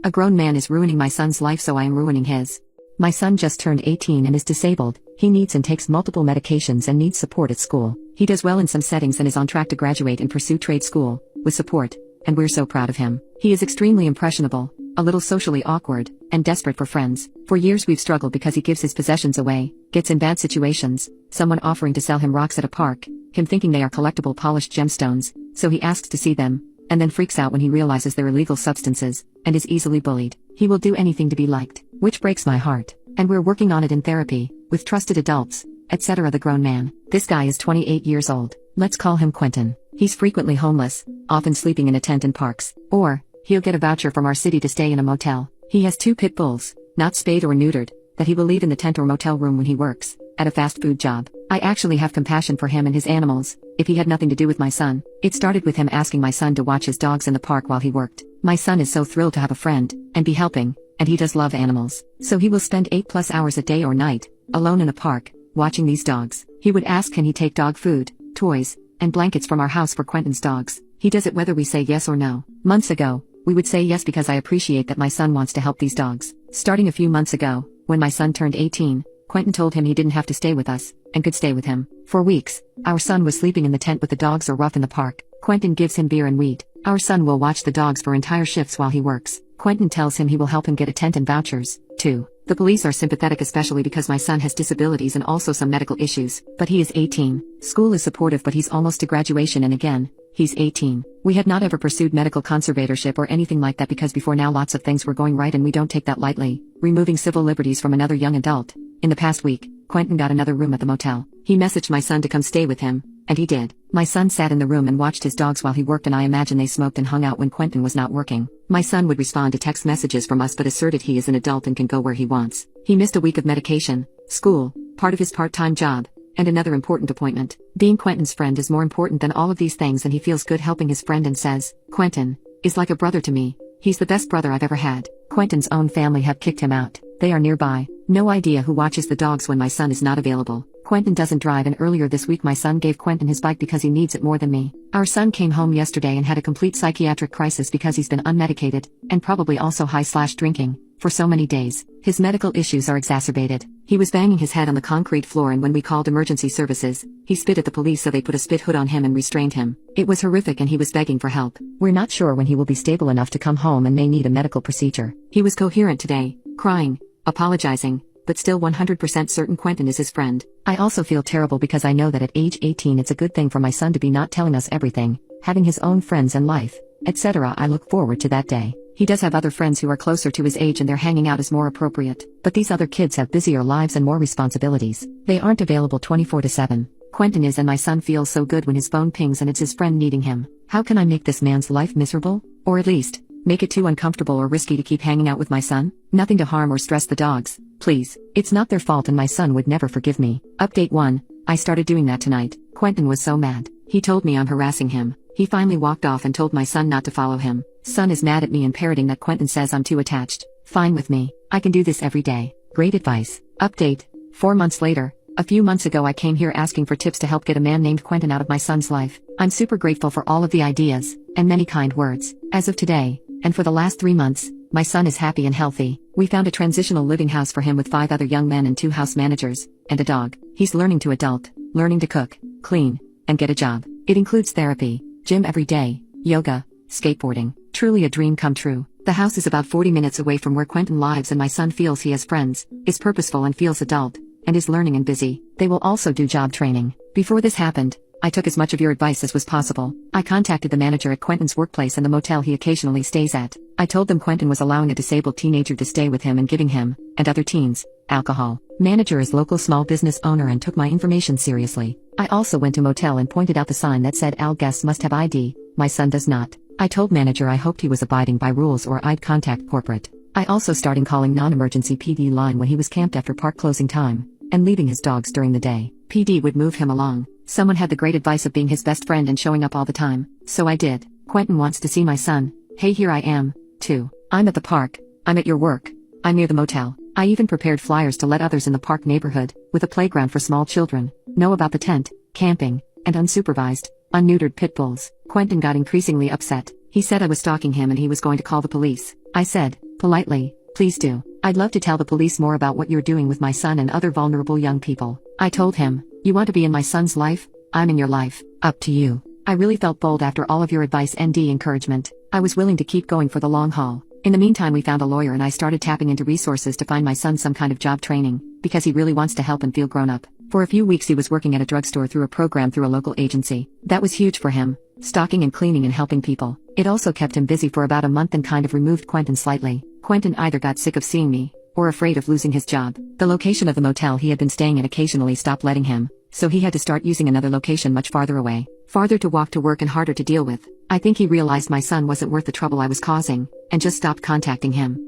A grown man is ruining my son's life, so I am ruining his. My son just turned 18 and is disabled. He needs and takes multiple medications and needs support at school. He does well in some settings and is on track to graduate and pursue trade school, with support, and we're so proud of him. He is extremely impressionable, a little socially awkward, and desperate for friends. For years we've struggled because he gives his possessions away, gets in bad situations, someone offering to sell him rocks at a park, him thinking they are collectible polished gemstones, so he asks to see them, and then freaks out when he realizes they're illegal substances, and is easily bullied. He will do anything to be liked, which breaks my heart, and we're working on it in therapy, with trusted adults, etc. The grown man. This guy is 28 years old. Let's call him Quentin. He's frequently homeless, often sleeping in a tent in parks, or he'll get a voucher from our city to stay in a motel. He has 2 pit bulls, not spayed or neutered, that he will leave in the tent or motel room when he works at a fast food job. I actually have compassion for him and his animals, if he had nothing to do with my son. It started with him asking my son to watch his dogs in the park while he worked. My son is so thrilled to have a friend, and be helping, and he does love animals. So he will spend 8+ hours a day or night, alone in a park, watching these dogs. He would ask, can he take dog food, toys, and blankets from our house for Quentin's dogs. He does it whether we say yes or no. Months ago, we would say yes because I appreciate that my son wants to help these dogs. Starting a few months ago, when my son turned 18, Quentin told him he didn't have to stay with us, and could stay with him. For weeks, our son was sleeping in the tent with the dogs or rough in the park. Quentin gives him beer and weed. Our son will watch the dogs for entire shifts while he works. Quentin tells him he will help him get a tent and vouchers, too. The police are sympathetic, especially because my son has disabilities and also some medical issues, but he is 18. School is supportive, but he's almost to graduation, and again, he's 18. We had not ever pursued medical conservatorship or anything like that because before now lots of things were going right and we don't take that lightly. Removing civil liberties from another young adult. In the past week, Quentin got another room at the motel. He messaged my son to come stay with him, and he did. My son sat in the room and watched his dogs while he worked, and I imagine they smoked and hung out when Quentin was not working. My son would respond to text messages from us but asserted he is an adult and can go where he wants. He missed a week of medication, school, part of his part-time job, and another important appointment. Being Quentin's friend is more important than all of these things, and he feels good helping his friend and says, Quentin is like a brother to me. He's the best brother I've ever had. Quentin's own family have kicked him out. They are nearby. No idea who watches the dogs when my son is not available. Quentin doesn't drive, and earlier this week my son gave Quentin his bike because he needs it more than me. Our son came home yesterday and had a complete psychiatric crisis because he's been unmedicated, and probably also high/drinking, for so many days. His medical issues are exacerbated. He was banging his head on the concrete floor, and when we called emergency services, he spit at the police, so they put a spit hood on him and restrained him. It was horrific and he was begging for help. We're not sure when he will be stable enough to come home and may need a medical procedure. He was coherent today, crying, apologizing, but still 100% certain Quentin is his friend. I also feel terrible because I know that at age 18 it's a good thing for my son to be not telling us everything, having his own friends and life, etc. I look forward to that day. He does have other friends who are closer to his age and their hanging out is more appropriate, but these other kids have busier lives and more responsibilities. They aren't available 24/7. Quentin is, and my son feels so good when his phone pings and it's his friend needing him. How can I make this man's life miserable? Or at least, make it too uncomfortable or risky to keep hanging out with my son? Nothing to harm or stress the dogs, please. It's not their fault and my son would never forgive me. Update 1. I started doing that tonight. Quentin was so mad. He told me I'm harassing him. He finally walked off and told my son not to follow him. Son is mad at me and parroting that Quentin says I'm too attached. Fine with me. I can do this every day. Great advice. Update. 4 months later. A few months ago I came here asking for tips to help get a man named Quentin out of my son's life. I'm super grateful for all of the ideas, and many kind words. As of today, and for the last 3 months, my son is happy and healthy. We found a transitional living house for him with 5 other young men and 2 house managers, and a dog. He's learning to adult, learning to cook, clean, and get a job. It includes therapy, gym every day, yoga, skateboarding. Truly a dream come true. The house is about 40 minutes away from where Quentin lives, and my son feels he has friends, is purposeful and feels adult, and is learning and busy. They will also do job training. Before this happened, I took as much of your advice as was possible. I contacted the manager at Quentin's workplace and the motel he occasionally stays at. I told them Quentin was allowing a disabled teenager to stay with him and giving him, and other teens, alcohol. Manager is local small business owner and took my information seriously. I also went to motel and pointed out the sign that said all guests must have ID. My son does not. I told manager I hoped he was abiding by rules or I'd contact corporate. I also started calling non-emergency PD line when he was camped after park closing time, and leaving his dogs during the day. PD would move him along. Someone had the great advice of being his best friend and showing up all the time, so I did. Quentin wants to see my son. Hey, here I am, too. I'm at the park. I'm at your work. I'm near the motel. I even prepared flyers to let others in the park neighborhood, with a playground for small children, know about the tent, camping, and unsupervised, unneutered pit bulls. Quentin got increasingly upset. He said I was stalking him and he was going to call the police. I said, Politely, please do. I'd love to tell the police more about what you're doing with my son and other vulnerable young people. I told him, you want to be in my son's life? I'm in your life. Up to you. I really felt bold after all of your advice and encouragement. I was willing to keep going for the long haul. In the meantime, we found a lawyer and I started tapping into resources to find my son some kind of job training, because he really wants to help and feel grown up. For a few weeks he was working at a drugstore through a program through a local agency. That was huge for him, stocking and cleaning and helping people. It also kept him busy for about a month and kind of removed Quentin slightly. Quentin either got sick of seeing me, or afraid of losing his job. The location of the motel he had been staying at occasionally stopped letting him, so he had to start using another location much farther away. Farther to walk to work and harder to deal with. I think he realized my son wasn't worth the trouble I was causing, and just stopped contacting him.